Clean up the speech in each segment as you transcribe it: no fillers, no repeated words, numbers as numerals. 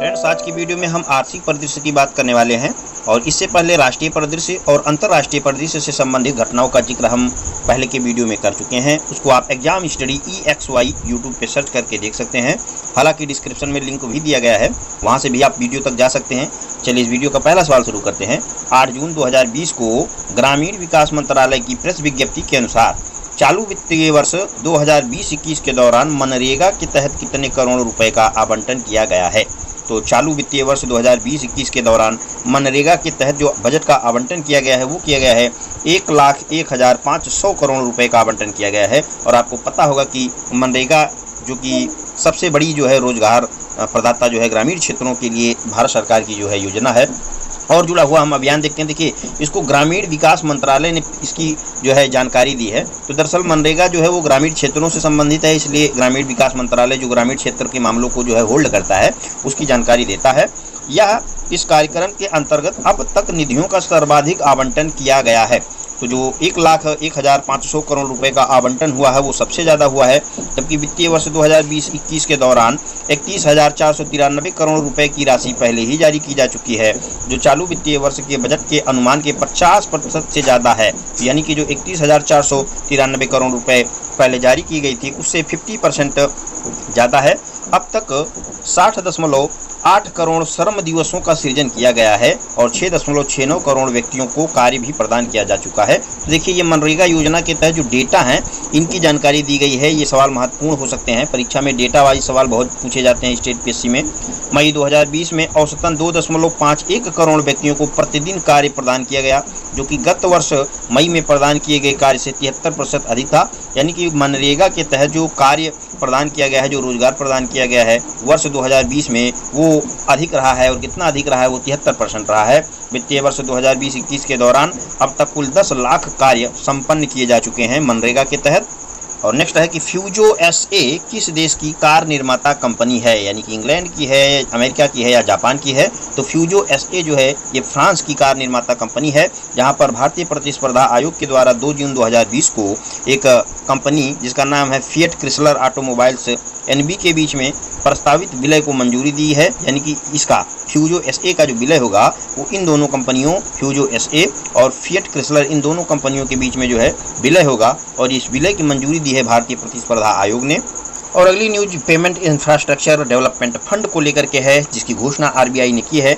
Friends, आज की video में हम आर्थिक परिदृश्य की बात करने वाले हैं और इससे पहले राष्ट्रीय परिदृश्य और अंतर्राष्ट्रीय परिदृश्य से संबंधित घटनाओं का जिक्र हम पहले के वीडियो में कर चुके हैं। उसको आप एग्जाम स्टडी EXY यूट्यूब पे सर्च करके देख सकते हैं। हालांकि डिस्क्रिप्शन में लिंक भी दिया गया है, वहां से भी आप वीडियो तक जा सकते हैं। चलिए इस वीडियो का पहला सवाल शुरू करते हैं। 8 जून 2020 को ग्रामीण विकास मंत्रालय की प्रेस विज्ञप्ति के अनुसार चालू वित्तीय वर्ष 2020-21 के दौरान मनरेगा के तहत कितने करोड़ रुपए का आवंटन किया गया है। तो चालू वित्तीय वर्ष 2020-21 के दौरान मनरेगा के तहत जो बजट का आवंटन किया गया है वो किया गया है 1,01,500 करोड़ रुपए का आवंटन किया गया है। और आपको पता होगा कि मनरेगा जो कि सबसे बड़ी जो है रोजगार प्रदाता जो है ग्रामीण क्षेत्रों के लिए भारत सरकार की जो है योजना है। और जुड़ा हुआ हम अभियान देखते हैं। देखिए, इसको ग्रामीण विकास मंत्रालय ने इसकी जो है जानकारी दी है। तो दरअसल मनरेगा जो है वो ग्रामीण क्षेत्रों से संबंधित है, इसलिए ग्रामीण विकास मंत्रालय जो ग्रामीण क्षेत्र के मामलों को जो है होल्ड करता है उसकी जानकारी देता है। यह इस कार्यक्रम के अंतर्गत अब तक निधियों का सर्वाधिक आवंटन किया गया है। तो जो 1,01,500 करोड़ रुपए का आवंटन हुआ है वो सबसे ज़्यादा हुआ है, जबकि वित्तीय वर्ष 2020-21 के दौरान 31,493 करोड़ रुपए की राशि पहले ही जारी की जा चुकी है, जो चालू वित्तीय वर्ष के बजट के अनुमान के 50% से ज़्यादा है। यानी कि जो 31,493 करोड़ रुपए पहले जारी की गई थी उससे 50% ज़्यादा है। अब तक 60.8 करोड़ श्रम दिवसों का सृजन किया गया है और 6.69 करोड़ व्यक्तियों को कार्य भी प्रदान किया जा चुका है। तो देखिए, ये मनरेगा योजना के तहत जो डेटा हैं इनकी जानकारी दी गई है। ये सवाल महत्वपूर्ण हो सकते हैं, परीक्षा में डेटा वाइज सवाल बहुत पूछे जाते हैं। स्टेट PSC में मई 2020 में औसतन 2.51 करोड़ व्यक्तियों को प्रतिदिन कार्य प्रदान किया गया, जो कि गत वर्ष मई में प्रदान किए गए कार्य से 73% अधिक था। यानी कि मनरेगा के तहत जो कार्य प्रदान किया गया है, जो रोजगार प्रदान किया गया है वर्ष 2020 में, वो अधिक रहा है। और कितना अधिक रहा है? वो 73% रहा है। वित्तीय वर्ष 2020-21 के दौरान अब तक कुल 10 लाख कार्य संपन्न किए जा चुके हैं मनरेगा के तहत। और नेक्स्ट है कि फ्यूजो SA किस देश की कार निर्माता कंपनी है, यानी कि इंग्लैंड की है, अमेरिका की है या जापान की है। तो फ्यूजो SA जो है ये फ्रांस की कार निर्माता कंपनी है, जहां पर भारतीय प्रतिस्पर्धा आयोग के द्वारा 2 जून 2020 को एक कंपनी जिसका नाम है फिएट क्रिसलर ऑटोमोबाइल्स NV के बीच में प्रस्तावित विलय को मंजूरी दी है। यानी कि इसका फ्यूजो SA का जो विलय होगा वो इन दोनों कंपनियों फ्यूजो SA और फिएट क्रिसलर इन दोनों कंपनियों के बीच में जो है विलय होगा, और इस विलय की मंजूरी दी है भारतीय प्रतिस्पर्धा आयोग ने। और अगली news payment infrastructure development fund को लेकर के है, जिसकी घोषणा RBI ने की है।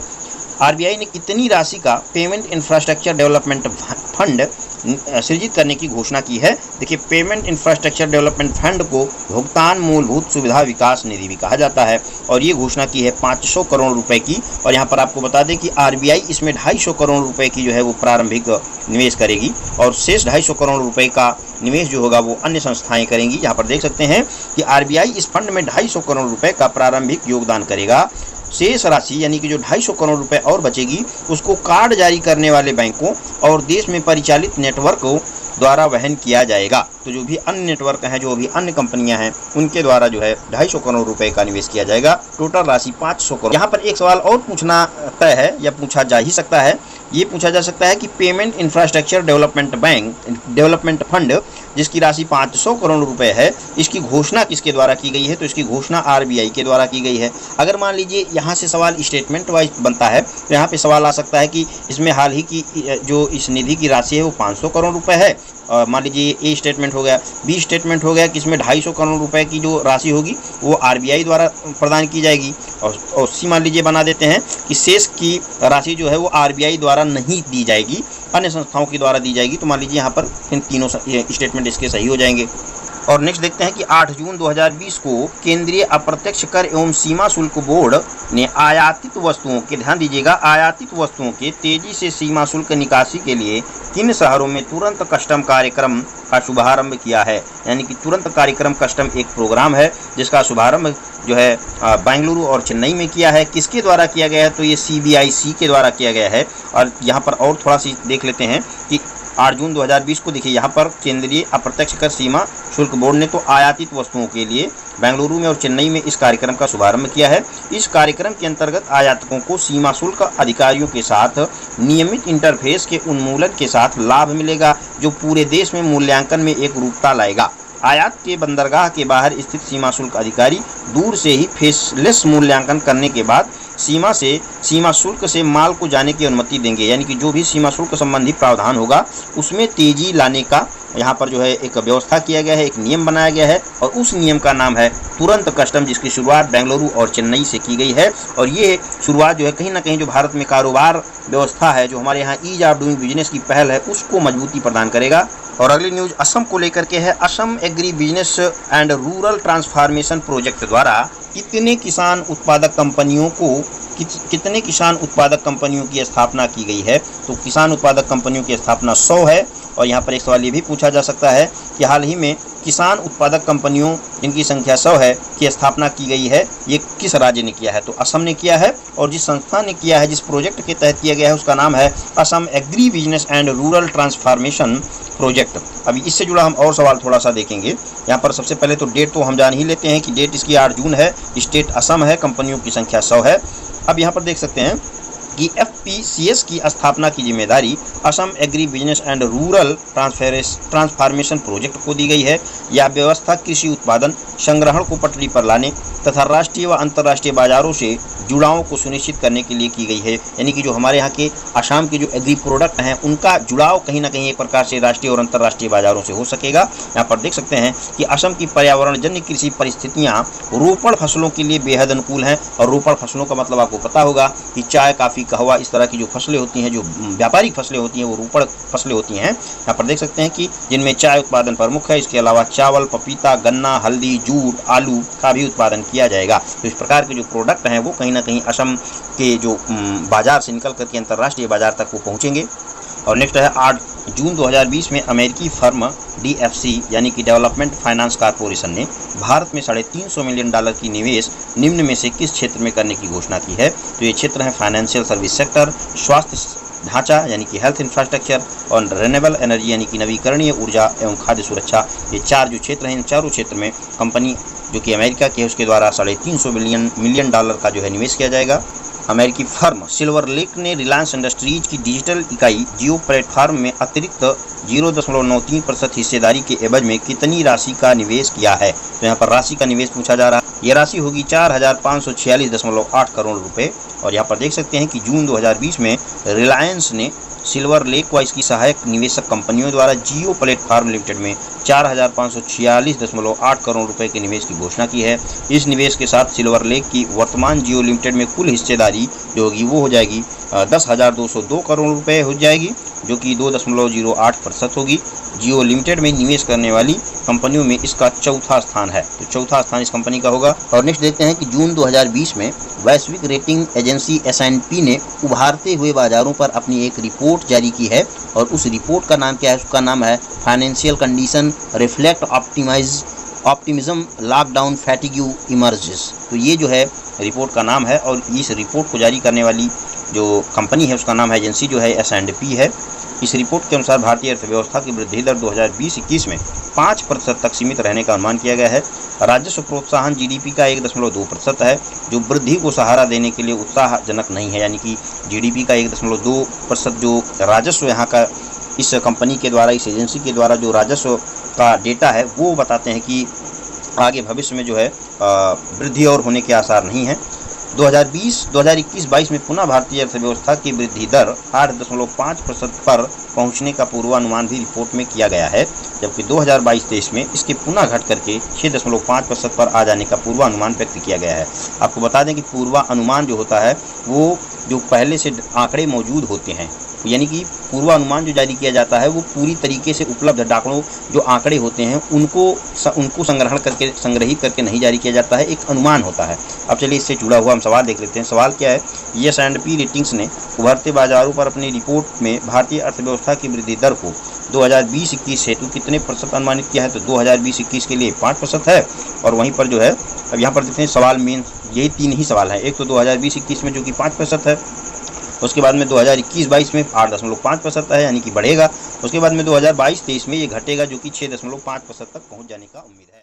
RBI ने कितनी राशि का पेमेंट इंफ्रास्ट्रक्चर डेवलपमेंट फंड सृजित करने की घोषणा की है। देखिए, पेमेंट इंफ्रास्ट्रक्चर डेवलपमेंट फंड को भुगतान मूलभूत सुविधा विकास निधि भी कहा जाता है, और ये घोषणा की है 500 करोड़ रुपए की। और यहाँ पर आपको बता दें कि RBI इसमें 250 करोड़ रुपए की जो है वो प्रारंभिक निवेश करेगी, और शेष 250 करोड़ रुपए का निवेश जो होगा वो अन्य संस्थाएं करेंगी। यहाँ पर देख सकते हैं कि RBI इस फंड में 250 करोड़ रुपए का प्रारंभिक योगदान करेगा। शेष राशि यानी कि जो 250 करोड़ रुपए और बचेगी उसको कार्ड जारी करने वाले बैंकों और देश में परिचालित नेटवर्कों द्वारा वहन किया जाएगा। तो जो भी अन्य नेटवर्क हैं, जो भी अन्य कंपनियां हैं, उनके द्वारा जो है 250 करोड़ रुपए का निवेश किया जाएगा। टोटल राशि 500 करोड़। यहाँ पर एक सवाल और पूछना तय है या पूछा जा ही सकता है। ये पूछा जा सकता है कि पेमेंट इंफ्रास्ट्रक्चर डेवलपमेंट फंड जिसकी राशि 500 करोड़ रुपए है, इसकी घोषणा किसके द्वारा की गई है। तो इसकी घोषणा RBI के द्वारा की गई है। अगर मान लीजिए यहाँ से सवाल स्टेटमेंट वाइज बनता है तो यहाँ पे सवाल आ सकता है कि इसमें हाल ही की जो इस निधि की राशि है वो 500 करोड़ रुपए है। और मान लीजिए A स्टेटमेंट हो गया, B स्टेटमेंट हो गया कि इसमें 250 करोड़ रुपए की जो राशि होगी वो RBI द्वारा प्रदान की जाएगी, और C मान लीजिए बना देते हैं कि शेष की राशि जो है वो RBI द्वारा नहीं दी जाएगी, अन्य संस्थाओं के द्वारा दी जाएगी। तो मान लीजिए यहाँ पर इन तीनों स्टेटमेंट इसके सही हो जाएंगे। और नेक्स्ट देखते हैं कि 8 जून 2020 को केंद्रीय अप्रत्यक्ष कर एवं सीमा शुल्क बोर्ड ने आयातित वस्तुओं के, ध्यान दीजिएगा, आयातित वस्तुओं के तेजी से सीमा शुल्क निकासी के लिए किन शहरों में तुरंत कस्टम कार्यक्रम का शुभारंभ किया है। यानी कि तुरंत कार्यक्रम कस्टम एक प्रोग्राम है जिसका शुभारंभ जो है बेंगलुरु और चेन्नई में किया है। किसके द्वारा किया गया है? तो ये CBIC के द्वारा किया गया है। और यहाँ पर और थोड़ा सी देख लेते हैं कि 8 जून 2020 को देखिए यहाँ पर केंद्रीय अप्रत्यक्ष कर सीमा शुल्क बोर्ड ने तो आयातित वस्तुओं के लिए बेंगलुरु में और चेन्नई में इस कार्यक्रम का शुभारंभ किया है। इस कार्यक्रम के अंतर्गत आयातकों को सीमा शुल्क अधिकारियों के साथ नियमित इंटरफेस के उन्मूलन के साथ लाभ मिलेगा, जो पूरे देश में मूल्यांकन में एक रूपता लाएगा। आयात के बंदरगाह के बाहर स्थित सीमा शुल्क अधिकारी दूर से ही फेसलेस मूल्यांकन करने के बाद सीमा शुल्क से माल को जाने की अनुमति देंगे। यानी कि जो भी सीमा शुल्क संबंधी प्रावधान होगा उसमें तेजी लाने का यहाँ पर जो है एक व्यवस्था किया गया है, एक नियम बनाया गया है और उस नियम का नाम है तुरंत कस्टम, जिसकी शुरुआत बेंगलुरु और चेन्नई से की गई है। और ये शुरुआत जो है कहीं ना कहीं जो भारत में कारोबार व्यवस्था है, जो हमारे यहाँ ईज ऑफ डूइंग बिजनेस की पहल है, उसको मजबूती प्रदान करेगा। और अगली न्यूज असम को लेकर के है। Assam agri business and rural transformation project द्वारा कितने किसान उत्पादक कंपनियों की स्थापना की गई है? तो किसान उत्पादक कंपनियों की स्थापना 100 है। और यहाँ पर एक सवाल ये भी पूछा जा सकता है कि हाल ही में किसान उत्पादक कंपनियों जिनकी संख्या 100 है की स्थापना की गई है, ये किस राज्य ने किया है? तो असम ने किया है। और जिस संस्था ने किया है, जिस प्रोजेक्ट के तहत किया गया है, उसका नाम है Assam agri business and rural transformation project. अभी इससे जुड़ा हम और सवाल थोड़ा सा देखेंगे। यहाँ पर सबसे पहले तो डेट तो हम जान ही लेते हैं कि डेट इसकी 8 जून है, स्टेट असम है, कंपनियों की संख्या 100 है। अब यहाँ पर देख सकते हैं कि FPCS की स्थापना की जिम्मेदारी Assam agri business and rural transformation project को दी गई है। यह व्यवस्था कृषि उत्पादन संग्रहण को पटरी पर लाने तथा राष्ट्रीय व अंतर्राष्ट्रीय बाजारों से जुड़ाव को सुनिश्चित करने के लिए की गई है। यानी कि जो हमारे यहाँ के असम के जो एग्री प्रोडक्ट हैं, उनका जुड़ाव कहीं ना कहीं एक प्रकार से राष्ट्रीय और अंतर्राष्ट्रीय बाजारों से हो सकेगा। यहाँ पर देख सकते हैं कि असम की पर्यावरणजन्य कृषि परिस्थितियाँ रोपण फसलों के लिए बेहद अनुकूल हैं। और रोपण फसलों का मतलब आपको पता होगा कि चाय, कॉफ़ी, कहवा, इस तरह की जो फसलें होती हैं, जो व्यापारिक फसलें होती हैं, वो रोपण फसलें होती हैं। यहाँ पर देख सकते हैं कि जिनमें चाय उत्पादन प्रमुख है। इसके अलावा चावल, पपीता, गन्ना, हल्दी, जूट, आलू का भी उत्पादन किया जाएगा। तो इस प्रकार के जो प्रोडक्ट हैं वो कहीं ना कहीं असम के जो बाजार से निकल करके अंतर्राष्ट्रीय बाजार तक वो पहुँचेंगे। और नेक्स्ट है 8 जून 2020 में अमेरिकी फर्म DFC यानी कि डेवलपमेंट फाइनेंस कॉरपोरेशन ने भारत में $350 मिलियन की निवेश निम्न में से किस क्षेत्र में करने की घोषणा की है? तो ये क्षेत्र है फाइनेंशियल सर्विस सेक्टर, स्वास्थ्य ढांचा यानी कि हेल्थ इंफ्रास्ट्रक्चर और रिन्यूएबल एनर्जी यानी कि नवीकरणीय ऊर्जा एवं खाद्य सुरक्षा। ये 4 जो क्षेत्र हैं, इन चारों क्षेत्र में कंपनी जो कि अमेरिका की है उसके द्वारा $350 मिलियन का जो है निवेश किया जाएगा। अमेरिकी फर्म सिल्वर लेक ने रिलायंस इंडस्ट्रीज की डिजिटल इकाई जियो प्लेटफॉर्म में अतिरिक्त 0.93% हिस्सेदारी के एवज में कितनी राशि का निवेश किया है? तो यहाँ पर राशि का निवेश पूछा जा रहा है। ये राशि होगी 4,546.8 करोड़ रुपए। और यहाँ पर देख सकते हैं कि जून 2020 में रिलायंस ने सिल्वर लेक व इसकी सहायक निवेशक कंपनियों द्वारा जियो प्लेटफॉर्म लिमिटेड में 4,546.8 करोड़ रुपए के निवेश की घोषणा की है। इस निवेश के साथ सिल्वर लेक की वर्तमान जियो लिमिटेड में कुल हिस्सेदारी जो होगी वो हो जाएगी 10,202 करोड़ रुपए हो जाएगी, जो कि 2.08% होगी। जियो लिमिटेड में निवेश करने वाली कंपनियों में इसका चौथा स्थान है, तो चौथा स्थान इस कंपनी का होगा। और नेक्स्ट देखते हैं कि जून 2020 में वैश्विक रेटिंग एजेंसी S&P ने उभारते हुए बाजारों पर अपनी एक रिपोर्ट जारी की है। और उस रिपोर्ट का नाम क्या है? उसका नाम है financial condition reflect optimism lockdown fatigue emerges. तो ये जो है रिपोर्ट का नाम है। और इस रिपोर्ट को जारी करने वाली जो कंपनी है उसका नाम है, एजेंसी जो है S&P है। इस रिपोर्ट के अनुसार भारतीय अर्थव्यवस्था की वृद्धि दर 2020-21 में 5% तक सीमित रहने का अनुमान किया गया है। राजस्व प्रोत्साहन GDP का 1.2% है, जो वृद्धि को सहारा देने के लिए उत्साहजनक नहीं है। यानी कि GDP का 1.2% जो राजस्व यहाँ का इस कंपनी के द्वारा, इस एजेंसी के द्वारा जो राजस्व का डेटा है वो बताते हैं कि आगे भविष्य में जो है वृद्धि और होने के आसार नहीं हैं। 2021-22 में पुनः भारतीय अर्थव्यवस्था की वृद्धि दर 8.5% पर पहुंचने का पूर्वानुमान भी रिपोर्ट में किया गया है, जबकि 2022-23 में इसके पुनः घट करके 6.5% पर आ जाने का पूर्वानुमान व्यक्त किया गया है। आपको बता दें कि पूर्वानुमान जो होता है वो जो पहले से आंकड़े मौजूद होते हैं, यानी कि पूर्वानुमान जो जारी किया जाता है वो पूरी तरीके से उपलब्ध डाकड़ों जो आंकड़े होते हैं उनको संग्रहित करके नहीं जारी किया जाता है, एक अनुमान होता है। अब चलिए इससे जुड़ा हुआ हम सवाल देख लेते हैं। सवाल क्या है? S&P रेटिंग्स ने उभरते बाजारों पर अपनी रिपोर्ट में भारतीय अर्थव्यवस्था की वृद्धि दर को 2020-21 हेतु कितने प्रतिशत अनुमानित किया है? तो 2020-21 के लिए 5% है। और वहीं पर जो है अब यहाँ पर देखते हैं सवाल मेन यही 3 ही सवाल हैं। एक तो 2020-21 में जो कि 5% है, उसके बाद में 2021-22 में 8.5% है यानी कि बढ़ेगा। उसके बाद में 2022-23 में ये घटेगा जो कि 6.5% तक पहुंच जाने का उम्मीद है।